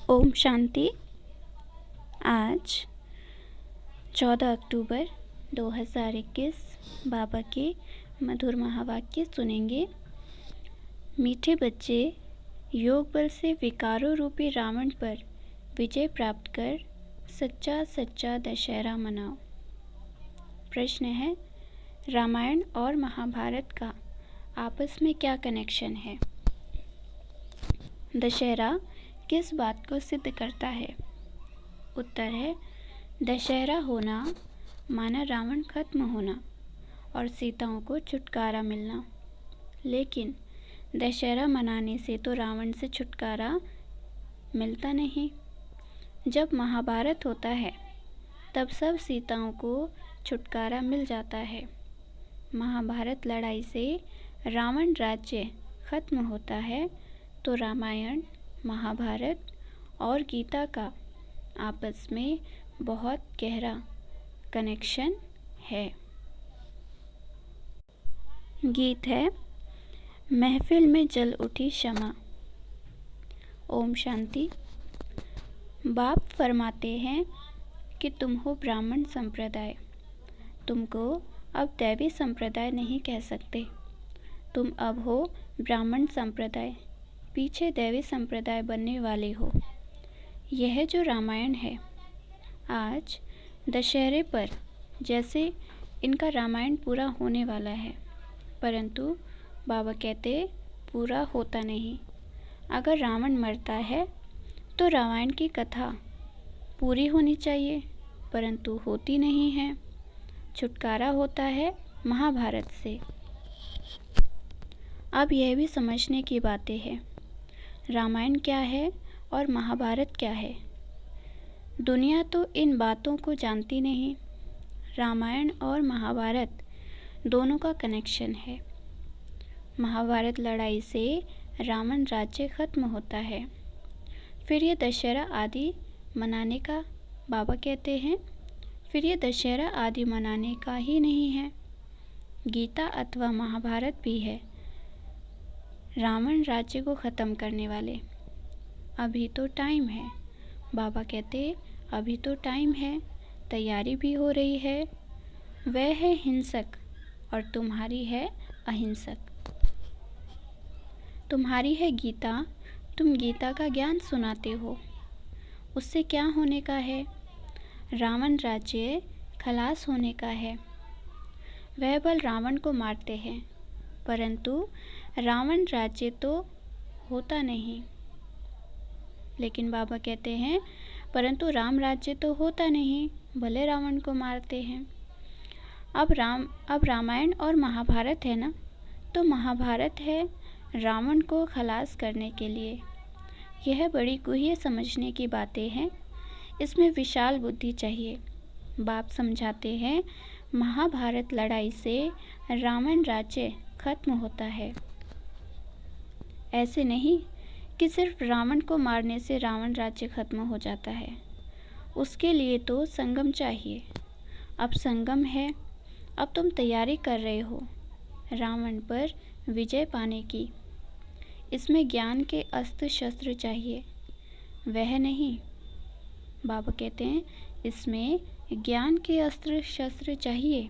ओम शांति। आज 14 अक्टूबर 2021 बाबा के मधुर महावाक्य सुनेंगे। मीठे बच्चे, योग बल से विकारों रूपी रावण पर विजय प्राप्त कर सच्चा सच्चा दशहरा मनाओ। प्रश्न है, रामायण और महाभारत का आपस में क्या कनेक्शन है? दशहरा किस बात को सिद्ध करता है? उत्तर है, दशहरा होना माना रावण खत्म होना और सीताओं को छुटकारा मिलना। लेकिन दशहरा मनाने से तो रावण से छुटकारा मिलता नहीं। जब महाभारत होता है तब सब सीताओं को छुटकारा मिल जाता है। महाभारत लड़ाई से रावण राज्य खत्म होता है तो रामायण, महाभारत और गीता का आपस में बहुत गहरा कनेक्शन है। गीत है, महफिल में जल उठी शमा। ओम शांति। बाप फरमाते हैं कि तुम हो ब्राह्मण संप्रदाय, तुमको अब दैवी संप्रदाय नहीं कह सकते। तुम अब हो ब्राह्मण संप्रदाय, पीछे दैवी संप्रदाय बनने वाले हो। यह जो रामायण है, आज दशहरे पर जैसे इनका रामायण पूरा होने वाला है, परंतु बाबा कहते पूरा होता नहीं। अगर रावण मरता है तो रामायण की कथा पूरी होनी चाहिए, परंतु होती नहीं है। छुटकारा होता है महाभारत से। अब यह भी समझने की बातें हैं, रामायण क्या है और महाभारत क्या है। दुनिया तो इन बातों को जानती नहीं। रामायण और महाभारत दोनों का कनेक्शन है। महाभारत लड़ाई से रावण राज्य खत्म होता है। फिर ये दशहरा आदि मनाने का बाबा कहते हैं, फिर ये दशहरा आदि मनाने का ही नहीं है। गीता अथवा महाभारत भी है रावण राज्य को ख़त्म करने वाले। अभी तो टाइम है, बाबा कहते अभी तो टाइम है, तैयारी भी हो रही है। वह है हिंसक और तुम्हारी है अहिंसक। तुम्हारी है गीता, तुम गीता का ज्ञान सुनाते हो। उससे क्या होने का है? रावण राज्य खलास होने का है। वह बल रावण को मारते हैं, परंतु रावण राज्य तो होता नहीं। लेकिन बाबा कहते हैं परंतु राम राज्य तो होता नहीं, भले रावण को मारते हैं। अब रामायण और महाभारत है ना, तो महाभारत है रावण को खलास करने के लिए। यह बड़ी गुह्य समझने की बातें हैं, इसमें विशाल बुद्धि चाहिए। बाप समझाते हैं महाभारत लड़ाई से रावण राज्य खत्म होता है। ऐसे नहीं कि सिर्फ रावण को मारने से रावण राज्य खत्म हो जाता है। उसके लिए तो संगम चाहिए। अब संगम है, अब तुम तैयारी कर रहे हो रावण पर विजय पाने की। इसमें ज्ञान के अस्त्र शस्त्र चाहिए, वह नहीं। बाबा कहते हैं इसमें ज्ञान के अस्त्र शस्त्र चाहिए।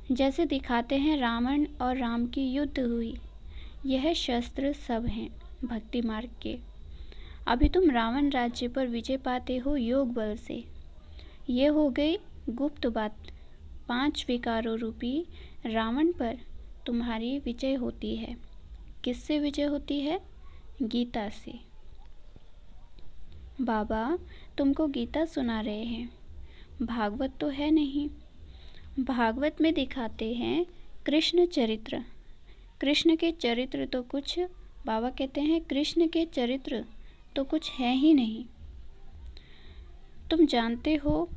जैसे दिखाते हैं रावण और राम की युद्ध हुई, यह शस्त्र सब हैं भक्ति मार्ग के। अभी तुम रावण राज्य पर विजय पाते हो योग बल से। ये हो गई गुप्त बात। 5 विकारों रूपी रावण पर तुम्हारी विजय होती है। किससे विजय होती है? गीता से। बाबा तुमको गीता सुना रहे हैं, भागवत तो है नहीं। भागवत में दिखाते हैं कृष्ण चरित्र। कृष्ण के चरित्र तो कुछ, बाबा कहते हैं कृष्ण के चरित्र तो कुछ है ही नहीं। तुम जानते हो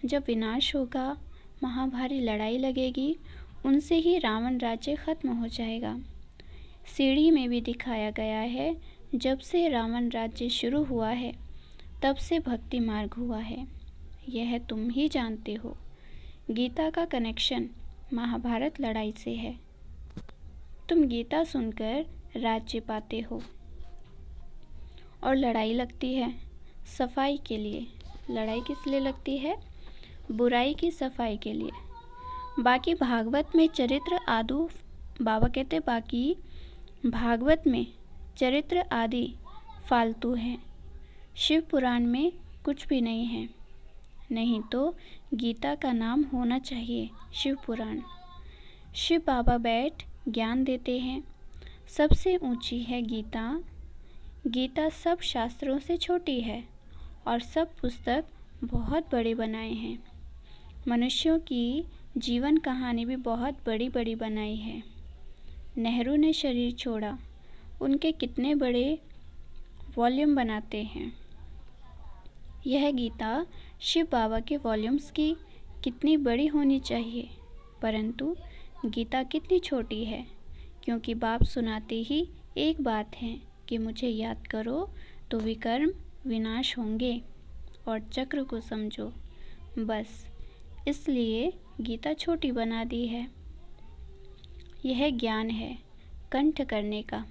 जब विनाश होगा, महाभारी लड़ाई लगेगी, उनसे ही रावण राज्य खत्म हो जाएगा। सीढ़ी में भी दिखाया गया है, जब से रावण राज्य शुरू हुआ है तब से भक्ति मार्ग हुआ है। यह तुम ही जानते हो। गीता का कनेक्शन महाभारत लड़ाई से है। तुम गीता सुनकर राज्य पाते हो और लड़ाई लगती है सफाई के लिए। लड़ाई किस लिए लगती है? बुराई की सफाई के लिए। बाकी भागवत में चरित्र आदि, बाबा कहते बाकी भागवत में चरित्र आदि फालतू हैं। शिव पुराण में कुछ भी नहीं है। नहीं तो गीता का नाम होना चाहिए शिव पुराण। शिव बाबा बैठ ज्ञान देते हैं। सबसे ऊंची है गीता। गीता सब शास्त्रों से छोटी है और सब पुस्तक बहुत बड़े बनाए हैं। मनुष्यों की जीवन कहानी भी बहुत बड़ी बड़ी बनाई है। नेहरू ने शरीर छोड़ा, उनके कितने बड़े वॉल्यूम बनाते हैं। यह गीता शिव बाबा के वॉल्यूम्स की कितनी बड़ी होनी चाहिए, परंतु गीता कितनी छोटी है, क्योंकि बाप सुनाते ही एक बात है कि मुझे याद करो तो विकर्म विनाश होंगे और चक्र को समझो, बस इसलिए गीता छोटी बना दी है। यह ज्ञान है कंठ करने का।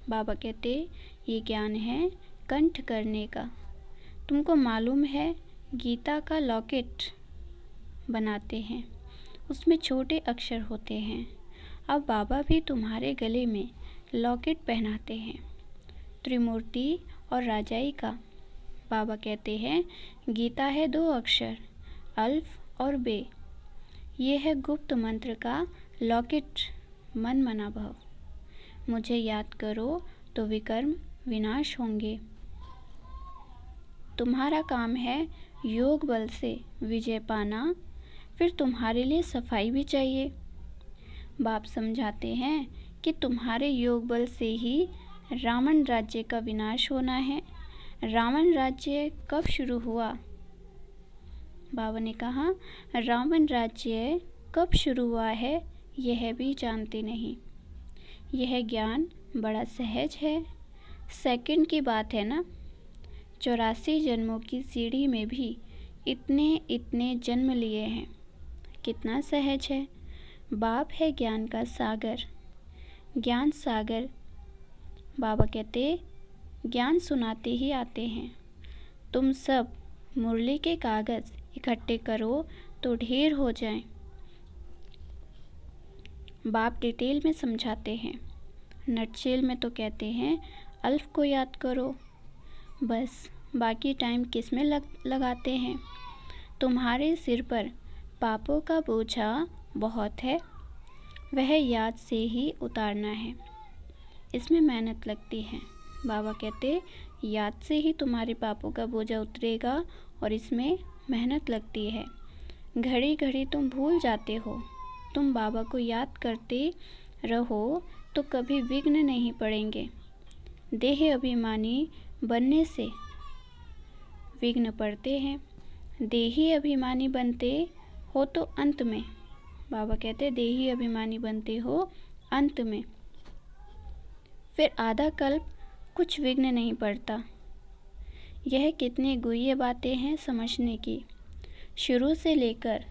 बाबा कहते ये ज्ञान है कंठ करने का। तुमको मालूम है गीता का लॉकेट बनाते हैं, उसमें छोटे अक्षर होते हैं। अब बाबा भी तुम्हारे गले में लॉकेट पहनाते हैं, त्रिमूर्ति और राजाई का। बाबा कहते हैं गीता है 2 अक्षर, अल्फ और बे। ये है गुप्त मंत्र का लॉकेट, मन मना भव। मुझे याद करो तो विकर्म विनाश होंगे। तुम्हारा काम है योग बल से विजय पाना, फिर तुम्हारे लिए सफाई भी चाहिए। बाप समझाते हैं कि तुम्हारे योग बल से ही रावण राज्य का विनाश होना है। रावण राज्य कब शुरू हुआ? बाबा ने कहा रावण राज्य कब शुरू हुआ है यह भी जानते नहीं। यह ज्ञान बड़ा सहज है, सेकंड की बात है ना। 84 जन्मों की सीढ़ी में भी इतने इतने जन्म लिए हैं, कितना सहज है। बाप है ज्ञान का सागर, ज्ञान सागर। बाबा कहते ज्ञान सुनाते ही आते हैं। तुम सब मुरली के कागज़ इकट्ठे करो तो ढेर हो जाएं। बाप डिटेल में समझाते हैं, नटशेल में तो कहते हैं अल्फ को याद करो, बस बाकी टाइम किस में लगाते हैं। तुम्हारे सिर पर पापों का बोझा बहुत है, वह याद से ही उतारना है। इसमें मेहनत लगती है। बाबा कहते याद से ही तुम्हारे पापों का बोझा उतरेगा और इसमें मेहनत लगती है। घड़ी घड़ी तुम भूल जाते हो। तुम बाबा को याद करते रहो तो कभी विघ्न नहीं पड़ेंगे। देह अभिमानी बनने से विघ्न पड़ते हैं। देही अभिमानी बनते हो तो अंत में, बाबा कहते देही अभिमानी बनते हो अंत में, फिर आधा कल्प कुछ विघ्न नहीं पड़ता। यह कितनी गुह्य बातें हैं समझने की। शुरू से लेकर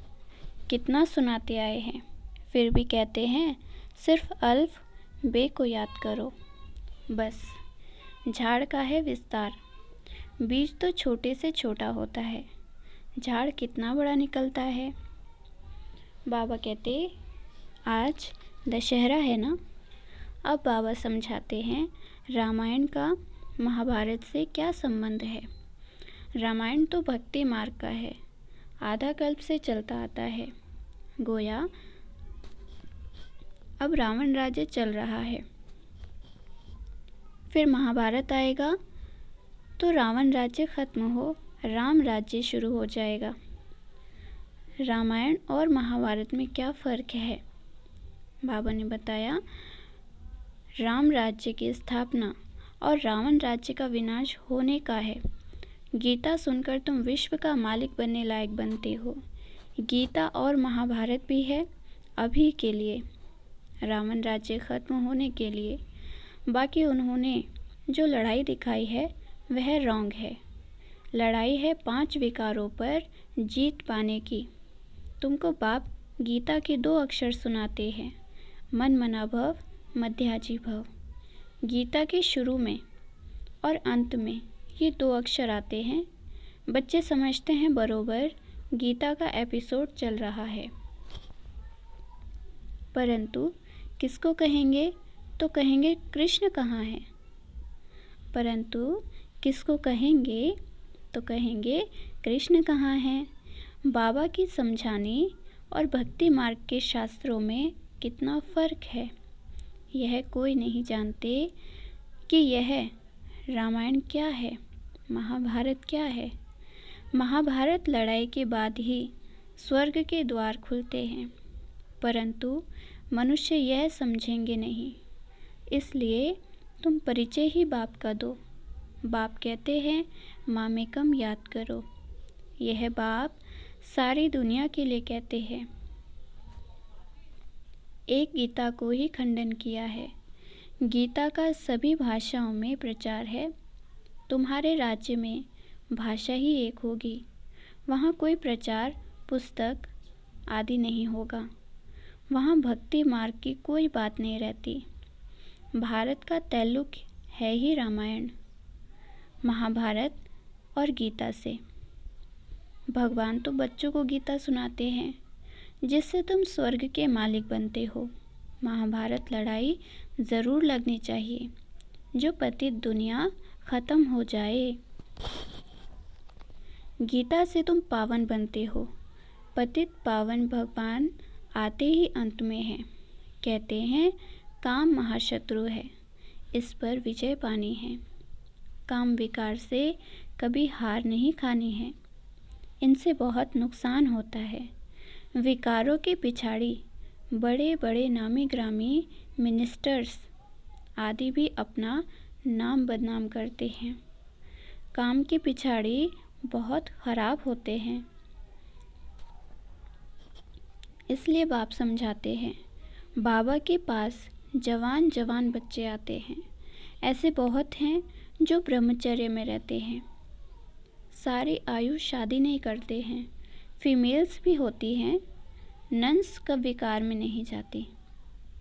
कितना सुनाते आए हैं, फिर भी कहते हैं सिर्फ अल्फ बे को याद करो, बस। झाड़ का है विस्तार। बीज तो छोटे से छोटा होता है, झाड़ कितना बड़ा निकलता है। बाबा कहते आज दशहरा है ना। अब बाबा समझाते हैं रामायण का महाभारत से क्या संबंध है। रामायण तो भक्ति मार्ग का है, आधा कल्प से चलता आता है। गोया अब रावण राज्य चल रहा है, फिर महाभारत आएगा तो रावण राज्य खत्म हो, राम राज्य शुरू हो जाएगा। रामायण और महाभारत में क्या फ़र्क है? बाबा ने बताया राम राज्य की स्थापना और रावण राज्य का विनाश होने का है। गीता सुनकर तुम विश्व का मालिक बनने लायक बनते हो। गीता और महाभारत भी है अभी के लिए, रावण राज्य खत्म होने के लिए। बाकी उन्होंने जो लड़ाई दिखाई है वह रॉन्ग है। लड़ाई है 5 विकारों पर जीत पाने की। तुमको बाप गीता के 2 अक्षर सुनाते हैं, मन मना भव मध्याजी भव। गीता के शुरू में और अंत में ये 2 अक्षर आते हैं। बच्चे समझते हैं बरोबर गीता का एपिसोड चल रहा है। परंतु किसको कहेंगे तो कहेंगे कृष्ण कहाँ है। परंतु किसको कहेंगे तो कहेंगे कृष्ण कहाँ है। बाबा की समझाने और भक्ति मार्ग के शास्त्रों में कितना फ़र्क है, यह कोई नहीं जानते कि यह रामायण क्या है, महाभारत क्या है। महाभारत लड़ाई के बाद ही स्वर्ग के द्वार खुलते हैं, परंतु मनुष्य यह समझेंगे नहीं। इसलिए तुम परिचय ही बाप का दो। बाप कहते हैं मामेकम याद करो। यह बाप सारी दुनिया के लिए कहते हैं। एक गीता को ही खंडन किया है। गीता का सभी भाषाओं में प्रचार है। तुम्हारे राज्य में भाषा ही एक होगी, वहाँ कोई प्रचार पुस्तक आदि नहीं होगा। वहाँ भक्ति मार्ग की कोई बात नहीं रहती। भारत का ताल्लुक है ही रामायण, महाभारत और गीता से। भगवान तो बच्चों को गीता सुनाते हैं जिससे तुम स्वर्ग के मालिक बनते हो। महाभारत लड़ाई ज़रूर लगनी चाहिए जो पतित दुनिया ख़त्म हो जाए। गीता से तुम पावन बनते हो। पतित पावन भगवान आते ही अंत में है। कहते हैं काम महाशत्रु है, इस पर विजय पानी है। काम विकार से कभी हार नहीं खानी है, इनसे बहुत नुकसान होता है। विकारों के पिछाड़ी बड़े बड़े नामी ग्रामी मिनिस्टर्स आदि भी अपना नाम बदनाम करते हैं। काम के पिछाड़ी बहुत खराब होते हैं। इसलिए बाप समझाते हैं। बाबा के पास जवान जवान बच्चे आते हैं। ऐसे बहुत हैं जो ब्रह्मचर्य में रहते हैं। सारी आयु शादी नहीं करते हैं। फीमेल्स भी होती हैं। नन्स कब विकार में नहीं जाती,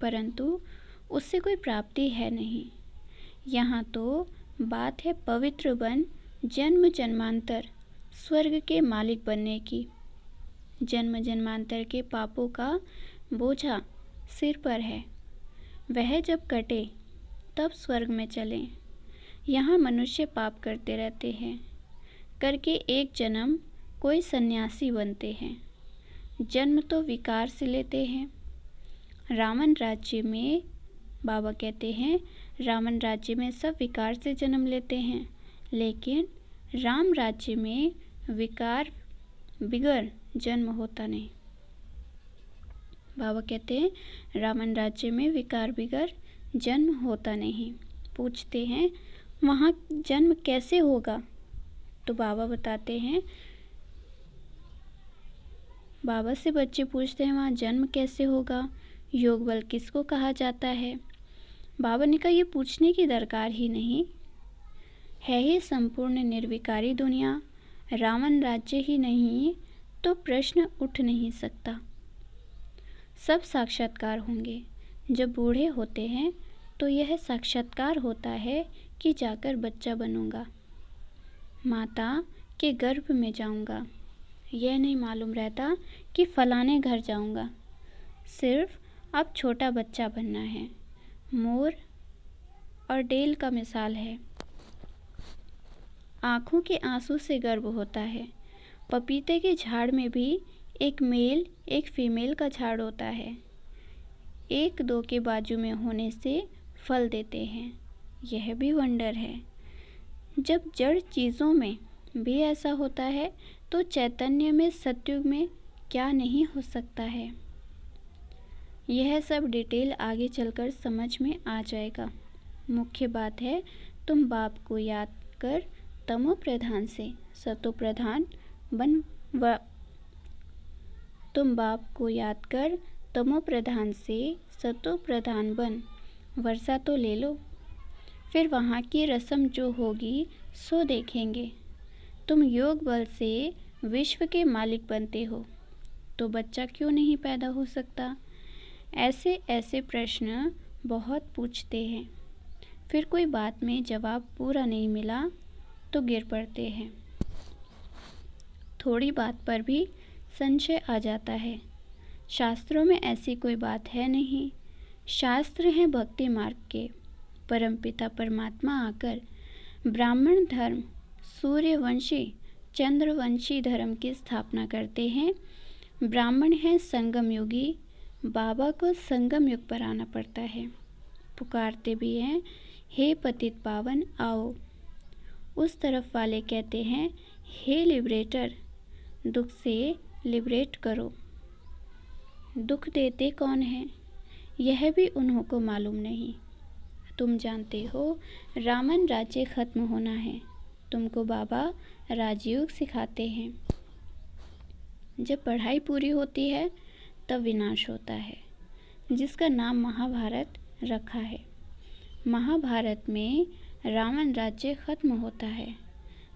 परंतु उससे कोई प्राप्ति है नहीं। यहाँ तो बात है पवित्र बन जन्म जन्मांतर स्वर्ग के मालिक बनने की। जन्म जन्मांतर के पापों का बोझा सिर पर है, वह जब कटे तब स्वर्ग में चलें। यहाँ मनुष्य पाप करते रहते हैं, करके एक जन्म कोई सन्यासी बनते हैं। जन्म तो विकार से लेते हैं। रावण राज्य में बाबा कहते हैं रावण राज्य में सब विकार से जन्म लेते हैं, लेकिन राम राज्य में विकार बिगर जन्म होता नहीं। बाबा कहते हैं रावण राज्य में विकार बिगर जन्म होता नहीं। पूछते हैं वहाँ जन्म कैसे होगा, तो बाबा बताते हैं, बाबा से बच्चे पूछते हैं वहाँ जन्म कैसे होगा, योग बल किसको कहा जाता है। बाबा ने कहा ये पूछने की दरकार ही नहीं है। ही संपूर्ण निर्विकारी दुनिया, रावण राज्य ही नहीं तो प्रश्न उठ नहीं सकता। सब साक्षात्कार होंगे। जब बूढ़े होते हैं तो यह साक्षात्कार होता है कि जाकर बच्चा बनूंगा, माता के गर्भ में जाऊंगा। यह नहीं मालूम रहता कि फलाने घर जाऊंगा। सिर्फ अब छोटा बच्चा बनना है। मोर और डेल का मिसाल है। आँखों के आंसू से गर्भ होता है। पपीते के झाड़ में भी एक मेल एक फीमेल का झाड़ होता है। एक दो के बाजू में होने से फल देते हैं। यह भी वंडर है। जब जड़ चीज़ों में भी ऐसा होता है तो चैतन्य में सतयुग में क्या नहीं हो सकता है। यह सब डिटेल आगे चलकर समझ में आ जाएगा। मुख्य बात है तुम बाप को याद कर तमो प्रधान से सतो प्रधान बन तुम बाप को याद कर तमो प्रधान से सतो प्रधान बन वर्षा तो ले लो, फिर वहाँ की रस्म जो होगी सो देखेंगे। तुम योग बल से विश्व के मालिक बनते हो तो बच्चा क्यों नहीं पैदा हो सकता। ऐसे ऐसे प्रश्न बहुत पूछते हैं। फिर कोई बात में जवाब पूरा नहीं मिला तो गिर पड़ते हैं। थोड़ी बात पर भी संशय आ जाता है। शास्त्रों में ऐसी कोई बात है नहीं। शास्त्र हैं भक्ति मार्ग के। परमपिता परमात्मा आकर ब्राह्मण धर्म, सूर्यवंशी, चंद्रवंशी धर्म की स्थापना करते हैं। ब्राह्मण हैं संगम योगी। बाबा को संगम युग पर आना पड़ता है। पुकारते भी हैं, हे पतित पावन आओ। उस तरफ वाले कहते हैं, हे लिबरेटर, दुख से लिबरेट करो। दुख देते कौन है यह भी उन्हों को मालूम नहीं। तुम जानते हो रावण राज्य खत्म होना है। तुमको बाबा राजयोग सिखाते हैं। जब पढ़ाई पूरी होती है तब विनाश होता है, जिसका नाम महाभारत रखा है। महाभारत में रावण राज्य खत्म होता है।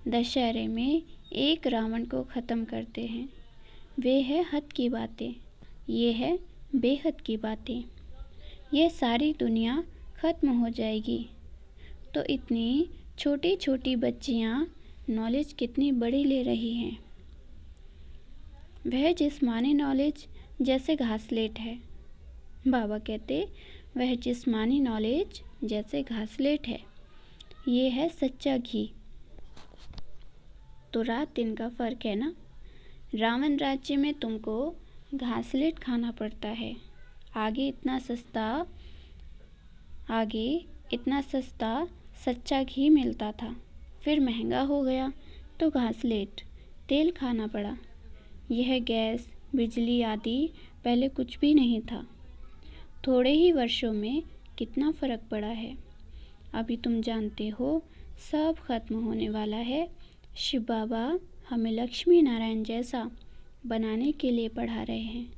दशहरे में एक रावण को ख़त्म करते हैं। वे है हद की बातें, ये है बेहद की बातें। यह सारी दुनिया ख़त्म हो जाएगी तो इतनी छोटी छोटी बच्चियाँ नॉलेज कितनी बड़ी ले रही हैं। वह जिस्मानी नॉलेज जैसे घासलेट है। बाबा कहते वह जिस्मानी नॉलेज जैसे घासलेट है। ये है सच्चा घी। तो रात दिन का फ़र्क है ना। रावण राज्य में तुमको घासलेट खाना पड़ता है। आगे इतना सस्ता सच्चा घी मिलता था, फिर महंगा हो गया तो घासलेट तेल खाना पड़ा। यह गैस, बिजली आदि पहले कुछ भी नहीं था। थोड़े ही वर्षों में कितना फ़र्क पड़ा है। अभी तुम जानते हो सब खत्म होने वाला है। शिव बाबा हमें लक्ष्मी नारायण जैसा बनाने के लिए पढ़ा रहे हैं।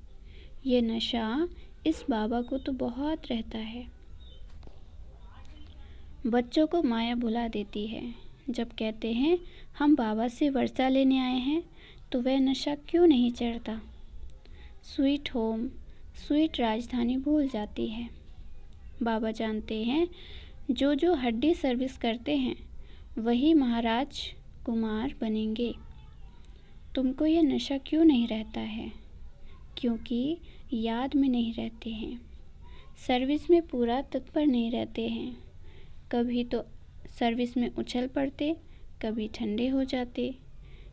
ये नशा इस बाबा को तो बहुत रहता है। बच्चों को माया भुला देती है। जब कहते हैं हम बाबा से वर्षा लेने आए हैं तो वह नशा क्यों नहीं चढ़ता। स्वीट होम, स्वीट राजधानी भूल जाती है। बाबा जानते हैं जो हड्डी सर्विस करते हैं वही महाराज कुमार बनेंगे। तुमको यह नशा क्यों नहीं रहता है? क्योंकि याद में नहीं रहते हैं, सर्विस में पूरा तत्पर नहीं रहते हैं। कभी तो सर्विस में उछल पड़ते, कभी ठंडे हो जाते।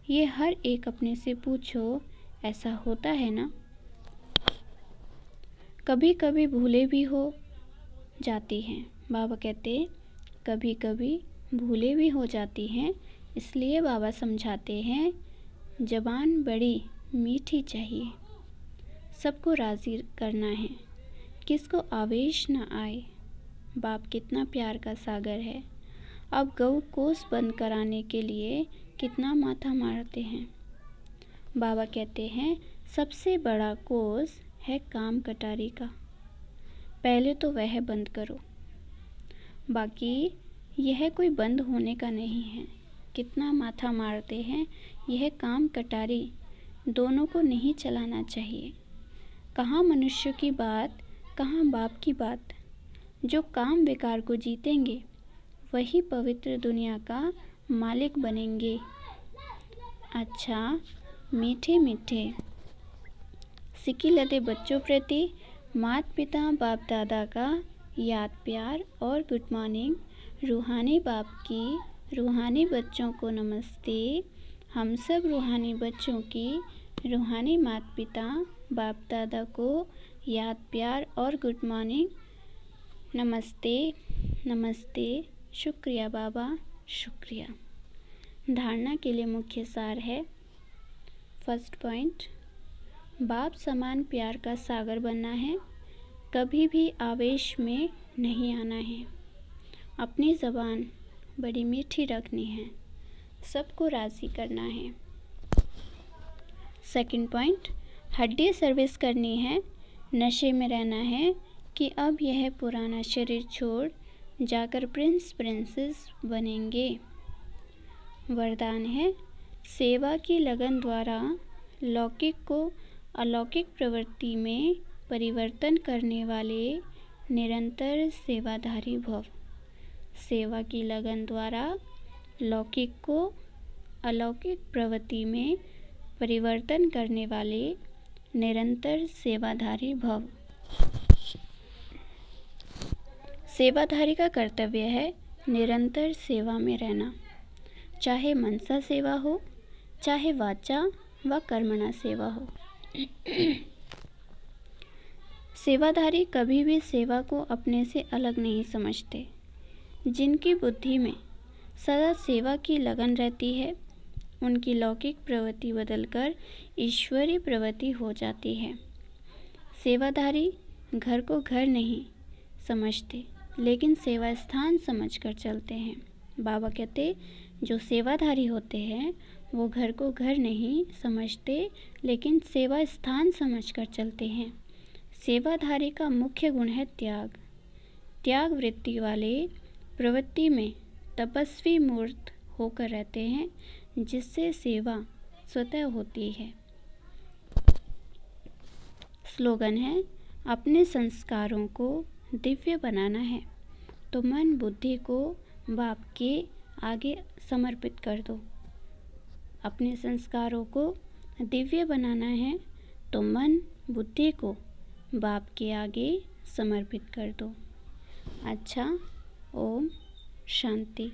ये हर एक अपने से पूछो, ऐसा होता है ना? कभी कभी भूले भी हो जाती हैं। बाबा कहते कभी कभी भूले भी हो जाती हैं। इसलिए बाबा समझाते हैं ज़बान बड़ी मीठी चाहिए। सबको राज़ी करना है, किसको आवेश न आए। बाप कितना प्यार का सागर है। अब गऊ कोस बंद कराने के लिए कितना माथा मारते हैं। बाबा कहते हैं सबसे बड़ा कोस है काम कटारी का। पहले तो वह बंद करो, बाकी यह कोई बंद होने का नहीं है। कितना माथा मारते हैं। यह काम कटारी दोनों को नहीं चलाना चाहिए। कहाँ मनुष्य की बात, कहाँ बाप की बात। जो काम विकार को जीतेंगे वही पवित्र दुनिया का मालिक बनेंगे। अच्छा, मीठे मीठे सिक्की लदे बच्चों प्रति माता पिता बाप दादा का याद प्यार और गुड मॉर्निंग। रूहानी बाप की रूहानी बच्चों को नमस्ते। हम सब रूहानी बच्चों की रूहानी माता पिता बाप दादा को याद प्यार और गुड मॉर्निंग। नमस्ते नमस्ते। शुक्रिया बाबा, शुक्रिया। धारणा के लिए मुख्य सार है। फर्स्ट पॉइंट, बाप समान प्यार का सागर बनना है। कभी भी आवेश में नहीं आना है। अपनी ज़बान बड़ी मीठी रखनी है। सबको राज़ी करना है। सेकंड पॉइंट, हड्डी सर्विस करनी है। नशे में रहना है कि अब यह पुराना शरीर छोड़ जाकर प्रिंस प्रिंसेस बनेंगे। वरदान है, सेवा की लगन द्वारा लौकिक को अलौकिक प्रवृत्ति में परिवर्तन करने वाले निरंतर सेवाधारी भव। सेवा की लगन द्वारा लौकिक को अलौकिक प्रवृत्ति में परिवर्तन करने वाले निरंतर सेवाधारी भव। सेवाधारी का कर्तव्य है निरंतर सेवा में रहना, चाहे मनसा सेवा हो, चाहे वाचा व कर्मणा सेवा हो। सेवाधारी कभी भी सेवा को अपने से अलग नहीं समझते। जिनकी बुद्धि में सदा सेवा की लगन रहती है, उनकी लौकिक प्रवृत्ति बदलकर ईश्वरीय प्रवृत्ति हो जाती है। सेवाधारी घर को घर नहीं समझते, लेकिन सेवा स्थान समझकर चलते हैं। बाबा कहते, जो सेवाधारी होते हैं वो घर को घर नहीं समझते, लेकिन सेवा स्थान समझकर चलते हैं। सेवाधारी का मुख्य गुण है त्याग। त्याग वृत्ति वाले प्रवृत्ति में तपस्वी मूर्त होकर रहते हैं, जिससे सेवा स्वतः होती है। स्लोगन है, अपने संस्कारों को दिव्य बनाना है तो मन बुद्धि को बाप के आगे समर्पित कर दो। अपने संस्कारों को दिव्य बनाना है तो मन बुद्धि को बाप के आगे समर्पित कर दो। अच्छा, ओम शांति।